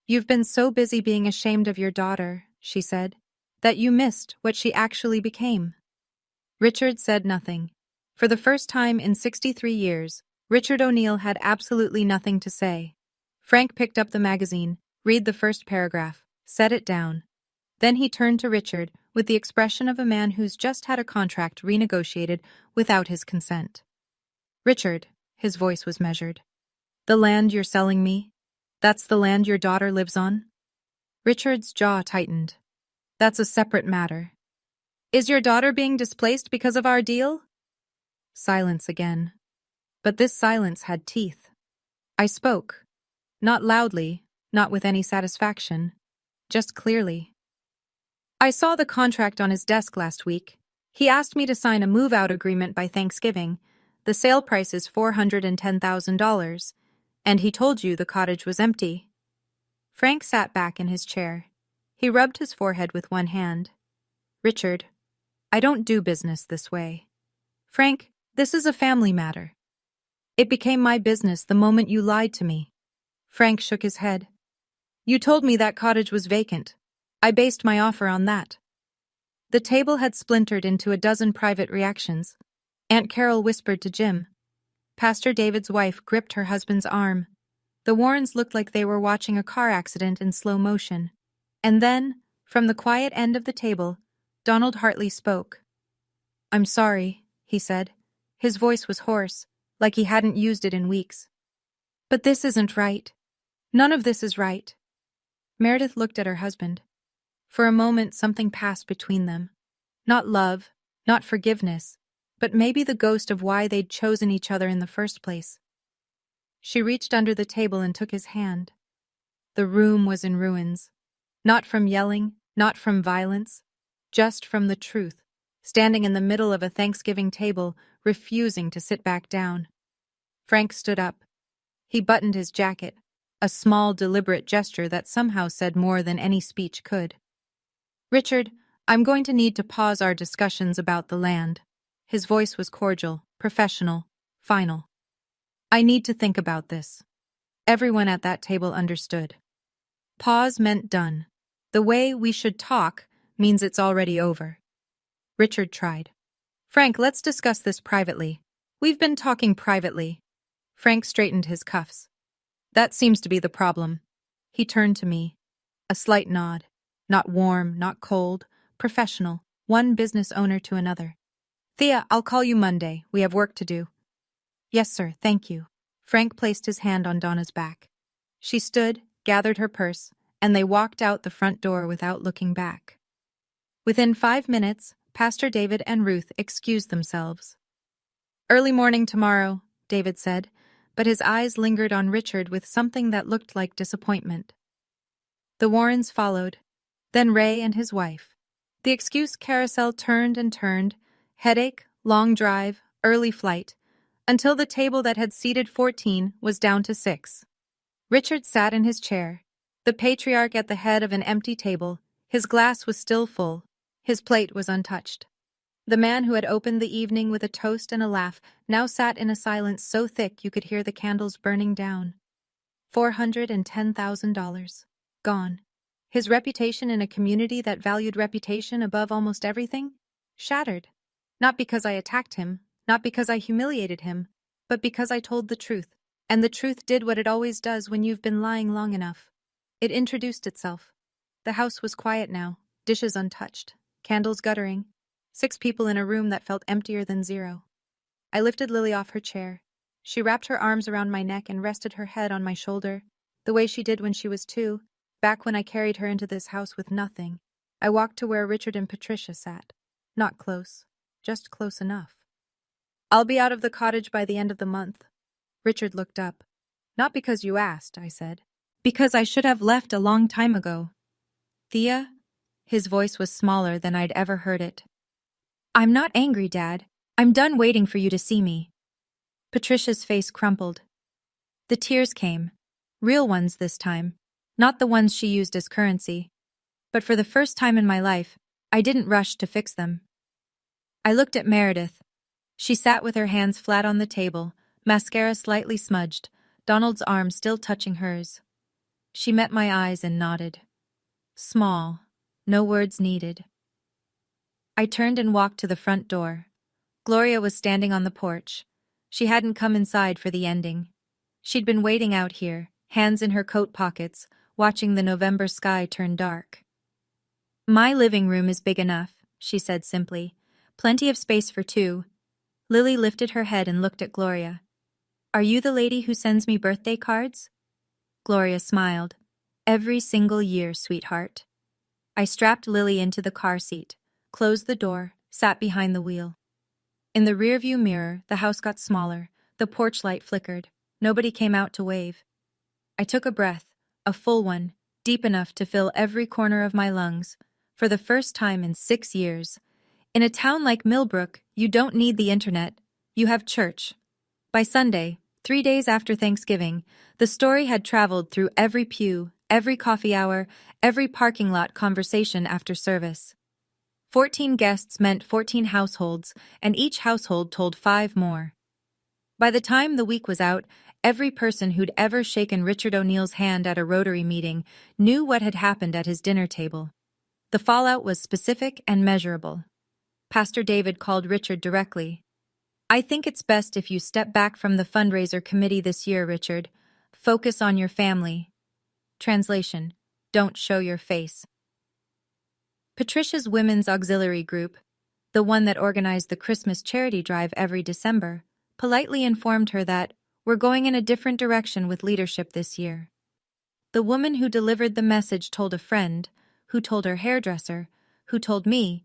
"You've been so busy being ashamed of your daughter," she said, "that you missed what she actually became." Richard said nothing. For the first time in 63 years, Richard O'Neill had absolutely nothing to say. Frank picked up the magazine, read the first paragraph, set it down. Then he turned to Richard with the expression of a man who's just had a contract renegotiated without his consent. "Richard," his voice was measured, "the land you're selling me, that's the land your daughter lives on?" Richard's jaw tightened. "That's a separate matter." "Is your daughter being displaced because of our deal?" Silence again. But this silence had teeth. I spoke. Not loudly, not with any satisfaction, just clearly. "I saw the contract on his desk last week. He asked me to sign a move-out agreement by Thanksgiving. The sale price is $410,000, and he told you the cottage was empty." Frank sat back in his chair. He rubbed his forehead with one hand. "Richard, I don't do business this way. Frank, this is a family matter. It became my business the moment you lied to me." Frank shook his head. "You told me that cottage was vacant. I based my offer on that." The table had splintered into a dozen private reactions. Aunt Carol whispered to Jim. Pastor David's wife gripped her husband's arm. The Warrens looked like they were watching a car accident in slow motion. And then, from the quiet end of the table, Donald Hartley spoke. "I'm sorry," he said. His voice was hoarse, like he hadn't used it in weeks. "But this isn't right. None of this is right." Meredith looked at her husband. For a moment, something passed between them. Not love, not forgiveness, but maybe the ghost of why they'd chosen each other in the first place. She reached under the table and took his hand. The room was in ruins. Not from yelling, not from violence, just from the truth, standing in the middle of a Thanksgiving table, refusing to sit back down. Frank stood up. He buttoned his jacket, a small, deliberate gesture that somehow said more than any speech could. "Richard, I'm going to need to pause our discussions about the land." His voice was cordial, professional, final. "I need to think about this." Everyone at that table understood. Pause meant done. The way we should talk means it's already over. Richard tried. "Frank, let's discuss this privately. We've been talking privately." Frank straightened his cuffs. "That seems to be the problem." He turned to me. A slight nod. Not warm, not cold, professional, one business owner to another. Thea, I'll call you Monday. We have work to do. Yes, sir, thank you. Frank placed his hand on Donna's back. She stood, gathered her purse, and they walked out the front door without looking back. Within 5 minutes, Pastor David and Ruth excused themselves. Early morning tomorrow, David said, but his eyes lingered on Richard with something that looked like disappointment. The Warrens followed, then Ray and his wife. The excuse carousel turned and turned, headache, long drive, early flight, until the table that had seated 14 was down to 6. Richard sat in his chair, the patriarch at the head of an empty table. His glass was still full. His plate was untouched. The man who had opened the evening with a toast and a laugh now sat in a silence so thick you could hear the candles burning down. $410,000. Gone. His reputation in a community that valued reputation above almost everything? Shattered. Not because I attacked him, not because I humiliated him, but because I told the truth. And the truth did what it always does when you've been lying long enough. It introduced itself. The house was quiet now, dishes untouched, candles guttering, 6 people in a room that felt emptier than 0. I lifted Lily off her chair. She wrapped her arms around my neck and rested her head on my shoulder, the way she did when she was 2, back when I carried her into this house with nothing. I walked to where Richard and Patricia sat. Not close, just close enough. I'll be out of the cottage by the end of the month. Richard looked up. Not because you asked, I said. Because I should have left a long time ago. Thea? His voice was smaller than I'd ever heard it. I'm not angry, Dad. I'm done waiting for you to see me. Patricia's face crumpled. The tears came. Real ones this time. Not the ones she used as currency. But for the first time in my life, I didn't rush to fix them. I looked at Meredith. She sat with her hands flat on the table, mascara slightly smudged, Donald's arm still touching hers. She met my eyes and nodded. Small. No words needed. I turned and walked to the front door. Gloria was standing on the porch. She hadn't come inside for the ending. She'd been waiting out here, hands in her coat pockets, watching the November sky turn dark. My living room is big enough, she said simply. Plenty of space for 2. Lily lifted her head and looked at Gloria. Are you the lady who sends me birthday cards? Gloria smiled. Every single year, sweetheart. I strapped Lily into the car seat, closed the door, sat behind the wheel. In the rearview mirror, the house got smaller. The porch light flickered. Nobody came out to wave. I took a breath, a full one, deep enough to fill every corner of my lungs. For the first time in 6 years. In a town like Millbrook, you don't need the internet. You have church. By Sunday, 3 days after Thanksgiving, the story had traveled through every pew, every coffee hour, every parking lot conversation after service. 14 guests meant 14 households, and each household told 5 more. By the time the week was out, every person who'd ever shaken Richard O'Neill's hand at a Rotary meeting knew what had happened at his dinner table. The fallout was specific and measurable. Pastor David called Richard directly. I think it's best if you step back from the fundraiser committee this year, Richard. Focus on your family. Translation: don't show your face. Patricia's women's auxiliary group, the one that organized the Christmas charity drive every December, politely informed her that we're going in a different direction with leadership this year. The woman who delivered the message told a friend, who told her hairdresser, who told me,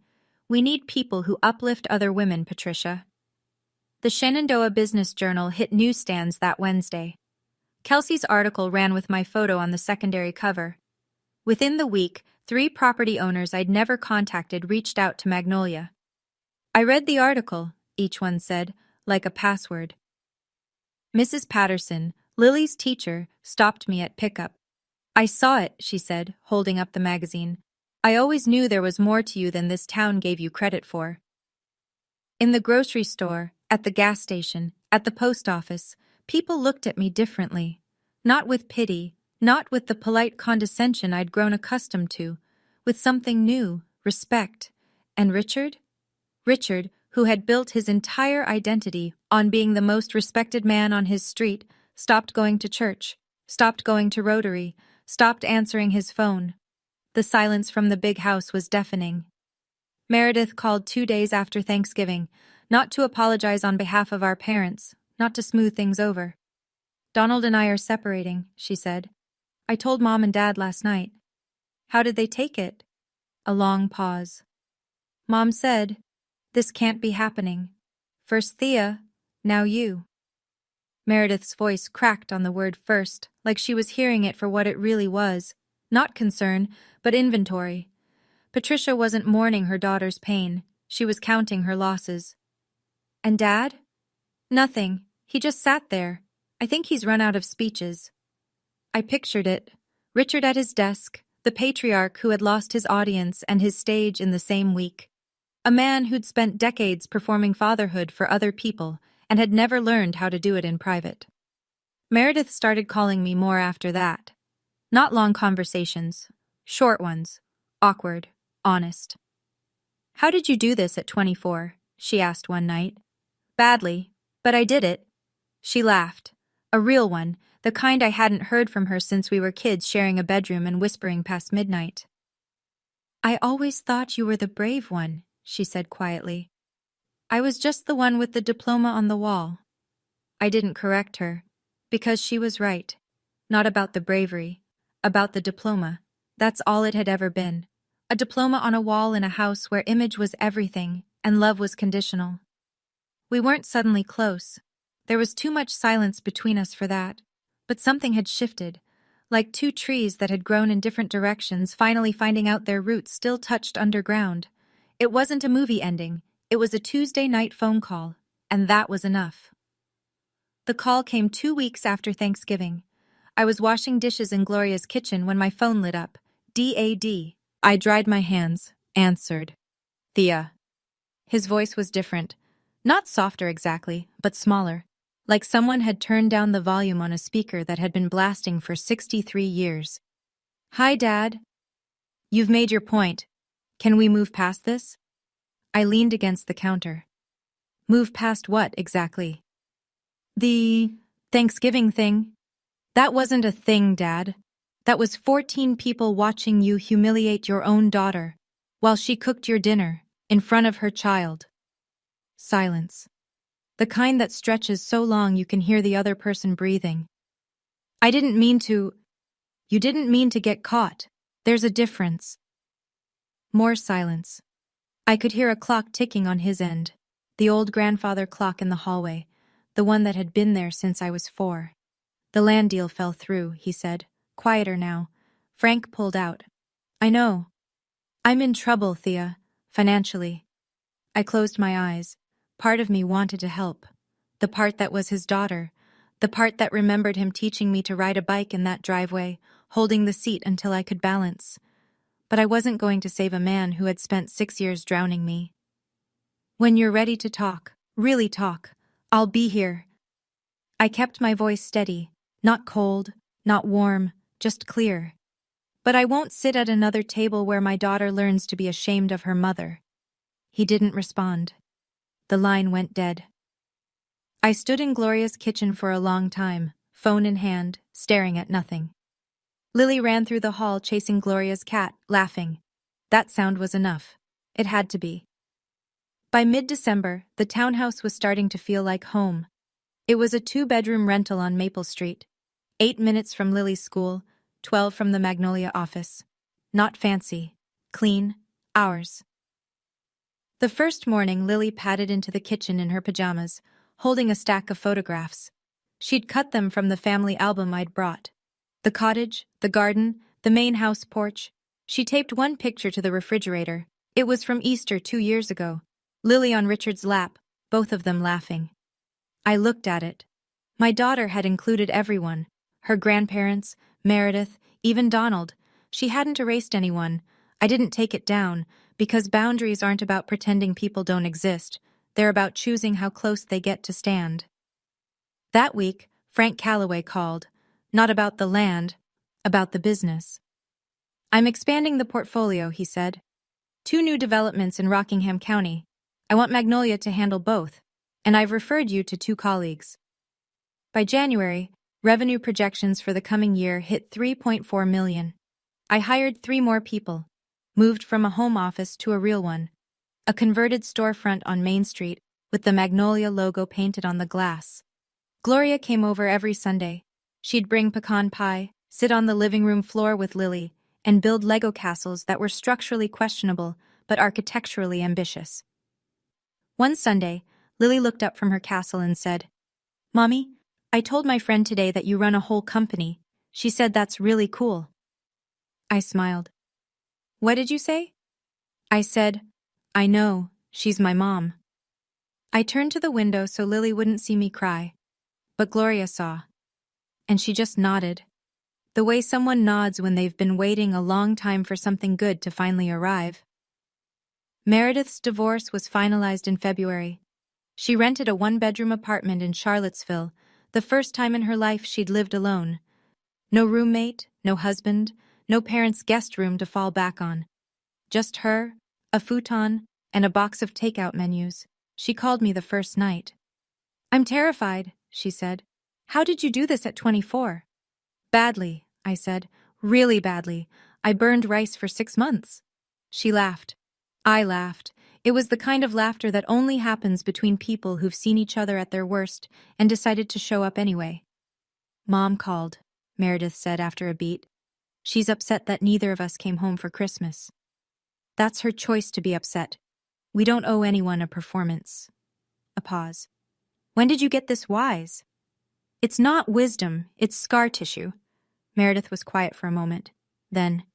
we need people who uplift other women, Patricia. The Shenandoah Business Journal hit newsstands that Wednesday. Kelsey's article ran with my photo on the secondary cover. Within the week, 3 property owners I'd never contacted reached out to Magnolia. I read the article, each one said, like a password. Mrs. Patterson, Lily's teacher, stopped me at pickup. I saw it, she said, holding up the magazine. I always knew there was more to you than this town gave you credit for. In the grocery store, at the gas station, at the post office, people looked at me differently. Not with pity, not with the polite condescension I'd grown accustomed to, with something new, respect. And Richard? Richard, who had built his entire identity on being the most respected man on his street, stopped going to church, stopped going to Rotary, stopped answering his phone. The silence from the big house was deafening. Meredith called 2 days after Thanksgiving, Not to apologize on behalf of our parents, not to smooth things over. Donald and I are separating, she said. I told Mom and Dad last night. How did they take it? A long pause. Mom said, this can't be happening. First Thea, now you. Meredith's voice cracked on the word first, like she was hearing it for what it really was. Not concern, but inventory. Patricia wasn't mourning her daughter's pain. She was counting her losses. And Dad? Nothing. He just sat there. I think he's run out of speeches. I pictured it. Richard at his desk, the patriarch who had lost his audience and his stage in the same week. A man who'd spent decades performing fatherhood for other people and had never learned how to do it in private. Meredith started calling me more after that. Not long conversations. Short ones. Awkward. Honest. How did you do this at 24? She asked one night. Badly, but I did it. She laughed. A real one, the kind I hadn't heard from her since we were kids sharing a bedroom and whispering past midnight. I always thought you were the brave one, she said quietly. I was just the one with the diploma on the wall. I didn't correct her, because she was right. Not about the bravery, about the diploma. That's all it had ever been. A diploma on a wall in a house where image was everything and love was conditional. We weren't suddenly close. There was too much silence between us for that. But something had shifted, like two trees that had grown in different directions finally finding out their roots still touched underground. It wasn't a movie ending. It was a Tuesday night phone call, and that was enough. The call came 2 weeks after Thanksgiving. I was washing dishes in Gloria's kitchen when my phone lit up. DAD. I dried my hands, answered. Thea. His voice was different. Not softer exactly, but smaller. Like someone had turned down the volume on a speaker that had been blasting for 63 years. Hi, Dad. You've made your point. Can we move past this? I leaned against the counter. Move past what, exactly? The Thanksgiving thing. That wasn't a thing, Dad. That was 14 people watching you humiliate your own daughter while she cooked your dinner in front of her child. Silence. The kind that stretches so long you can hear the other person breathing. I didn't mean to. You didn't mean to get caught. There's a difference. More silence. I could hear a clock ticking on his end, the old grandfather clock in the hallway, the one that had been there since I was 4. The land deal fell through, he said, quieter now. Frank pulled out. I know. I'm in trouble, Thea, financially. I closed my eyes. Part of me wanted to help. The part that was his daughter. The part that remembered him teaching me to ride a bike in that driveway, holding the seat until I could balance. But I wasn't going to save a man who had spent 6 years drowning me. When you're ready to talk, really talk, I'll be here. I kept my voice steady, not cold, not warm, just clear. But I won't sit at another table where my daughter learns to be ashamed of her mother. He didn't respond. The line went dead. I stood in Gloria's kitchen for a long time, phone in hand, staring at nothing. Lily ran through the hall chasing Gloria's cat, laughing. That sound was enough. It had to be. By mid-December, the townhouse was starting to feel like home. It was a 2-bedroom rental on Maple Street, 8 minutes from Lily's school, 12 from the Magnolia office. Not fancy. Clean. Ours. The first morning, Lily padded into the kitchen in her pajamas, holding a stack of photographs. She'd cut them from the family album I'd brought. The cottage, the garden, the main house porch. She taped one picture to the refrigerator. It was from Easter 2 years ago. Lily on Richard's lap, both of them laughing. I looked at it. My daughter had included everyone. Her grandparents, Meredith, even Donald. She hadn't erased anyone. I didn't take it down, because boundaries aren't about pretending people don't exist. They're about choosing how close they get to stand. That week, Frank Calloway called. Not about the land, about the business. I'm expanding the portfolio, he said. 2 new developments in Rockingham County. I want Magnolia to handle both, and I've referred you to 2 colleagues. By January, revenue projections for the coming year hit $3.4 million. I hired 3 more people, moved from a home office to a real one, a converted storefront on Main Street with the Magnolia logo painted on the glass. Gloria came over every Sunday. She'd bring pecan pie, sit on the living room floor with Lily, and build Lego castles that were structurally questionable but architecturally ambitious. One Sunday, Lily looked up from her castle and said, "Mommy, I told my friend today that you run a whole company. She said that's really cool." I smiled. "What did you say?" I said, "I know, she's my mom." I turned to the window so Lily wouldn't see me cry, but Gloria saw. And she just nodded. The way someone nods when they've been waiting a long time for something good to finally arrive. Meredith's divorce was finalized in February. She rented a one-bedroom apartment in Charlottesville, the first time in her life she'd lived alone. No roommate, no husband, no parents' guest room to fall back on. Just her, a futon, and a box of takeout menus. She called me the first night. "I'm terrified," she said. "How did you do this at 24? "Badly," I said. "Really badly. I burned rice for 6 months." She laughed. I laughed. It was the kind of laughter that only happens between people who've seen each other at their worst and decided to show up anyway. "Mom called," Meredith said after a beat. "She's upset that neither of us came home for Christmas." "That's her choice to be upset. We don't owe anyone a performance." A pause. "When did you get this wise?" "It's not wisdom, it's scar tissue." Meredith was quiet for a moment. Then,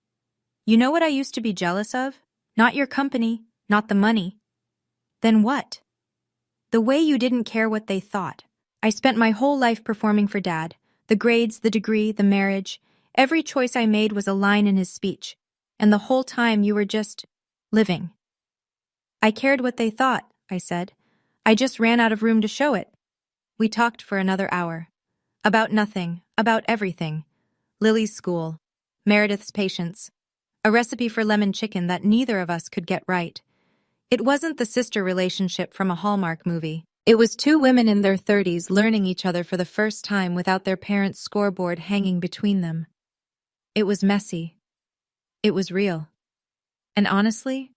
"You know what I used to be jealous of? Not your company, not the money." "Then what?" "The way you didn't care what they thought. I spent my whole life performing for Dad. The grades, the degree, the marriage. Every choice I made was a line in his speech. And the whole time you were just living." "I cared what they thought," I said. "I just ran out of room to show it." We talked for another hour. About nothing, about everything. Lily's school, Meredith's patience, a recipe for lemon chicken that neither of us could get right. It wasn't the sister relationship from a Hallmark movie. It was two women in their 30s learning each other for the first time without their parents' scoreboard hanging between them. It was messy. It was real. And honestly,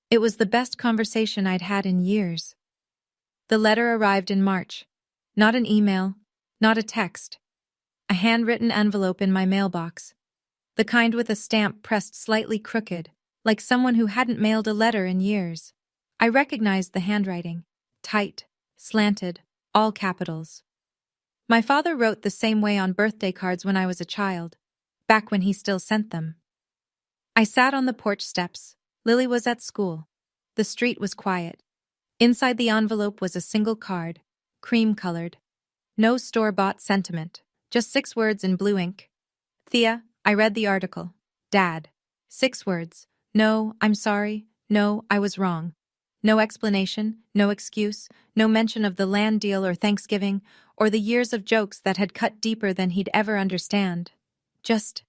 it was the best conversation I'd had in years. The letter arrived in March. Not an email, not a text. A handwritten envelope in my mailbox. The kind with a stamp pressed slightly crooked, like someone who hadn't mailed a letter in years. I recognized the handwriting. Tight, slanted, all capitals. My father wrote the same way on birthday cards when I was a child, back when he still sent them. I sat on the porch steps. Lily was at school. The street was quiet. Inside the envelope was a single card, cream-colored. No store-bought sentiment, just 6 words in blue ink. "Thea, I read the article. Dad." 6 words. "No, I'm sorry. No, I was wrong." No explanation, no excuse, no mention of the land deal or Thanksgiving, or the years of jokes that had cut deeper than he'd ever understand. Just,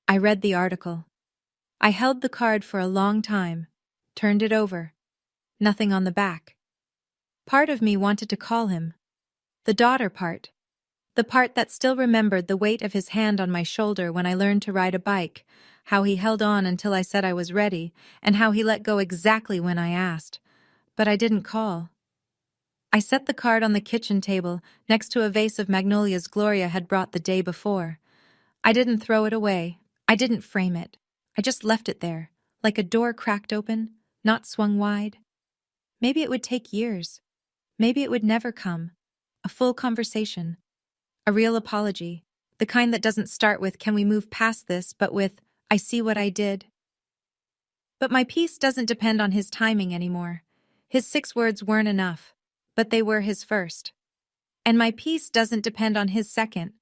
I read the article. I held the card for a long time, turned it over. Nothing on the back. Part of me wanted to call him. The daughter part. The part that still remembered the weight of his hand on my shoulder when I learned to ride a bike, how he held on until I said I was ready, and how he let go exactly when I asked. But I didn't call. I set the card on the kitchen table next to a vase of magnolias Gloria had brought the day before. I didn't throw it away. I didn't frame it. I just left it there, like a door cracked open, not swung wide. Maybe it would take years. Maybe it would never come. A full conversation. A real apology. The kind that doesn't start with, "Can we move past this?" but with, "I see what I did." But my peace doesn't depend on his timing anymore. His 6 words weren't enough, but they were his first. And my peace doesn't depend on his second.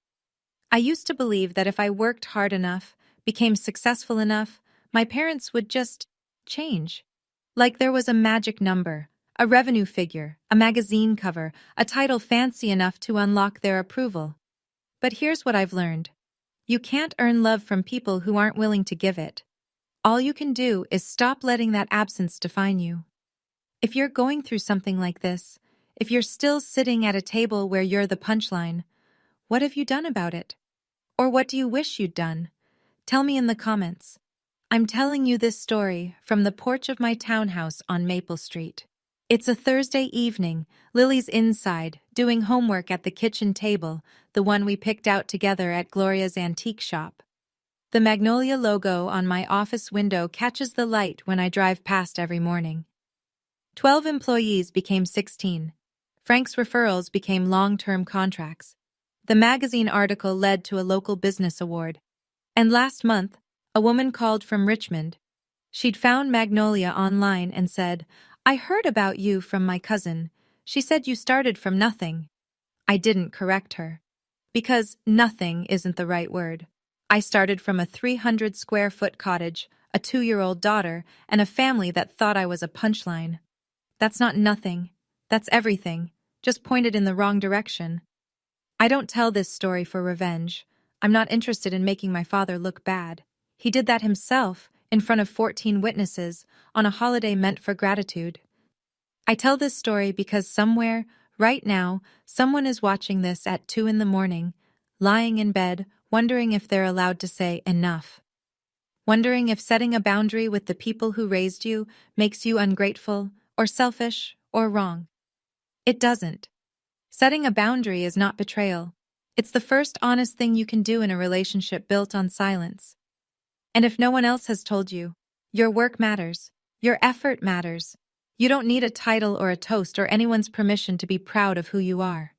I used to believe that if I worked hard enough, became successful enough, my parents would just change. Like there was a magic number, a revenue figure, a magazine cover, a title fancy enough to unlock their approval. But here's what I've learned. You can't earn love from people who aren't willing to give it. All you can do is stop letting that absence define you. If you're going through something like this, if you're still sitting at a table where you're the punchline, what have you done about it? Or what do you wish you'd done? Tell me in the comments. I'm telling you this story from the porch of my townhouse on Maple Street. It's a Thursday evening. Lily's inside, doing homework at the kitchen table, the one we picked out together at Gloria's antique shop. The magnolia logo on my office window catches the light when I drive past every morning. 12 employees became 16. Frank's referrals became long-term contracts. The magazine article led to a local business award. And last month, a woman called from Richmond. She'd found Magnolia online and said, "I heard about you from my cousin. She said you started from nothing." I didn't correct her. Because nothing isn't the right word. I started from a 300-square-foot cottage, a 2-year-old daughter, and a family that thought I was a punchline. That's not nothing. That's everything, just pointed in the wrong direction. I don't tell this story for revenge. I'm not interested in making my father look bad. He did that himself, in front of 14 witnesses, on a holiday meant for gratitude. I tell this story because somewhere, right now, someone is watching this at 2 in the morning, lying in bed, wondering if they're allowed to say enough. Wondering if setting a boundary with the people who raised you makes you ungrateful, or selfish, or wrong. It doesn't. Setting a boundary is not betrayal. It's the first honest thing you can do in a relationship built on silence. And if no one else has told you, your work matters. Your effort matters. You don't need a title or a toast or anyone's permission to be proud of who you are.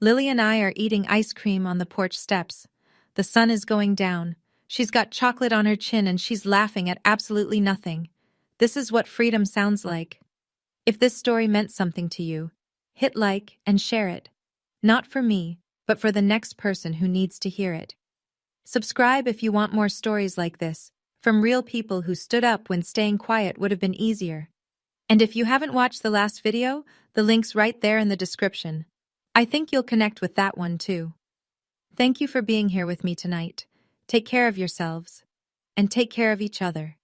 Lily and I are eating ice cream on the porch steps. The sun is going down. She's got chocolate on her chin and she's laughing at absolutely nothing. This is what freedom sounds like. If this story meant something to you, hit like and share it. Not for me, but for the next person who needs to hear it. Subscribe if you want more stories like this, from real people who stood up when staying quiet would have been easier. And if you haven't watched the last video, the link's right there in the description. I think you'll connect with that one too. Thank you for being here with me tonight. Take care of yourselves, and take care of each other.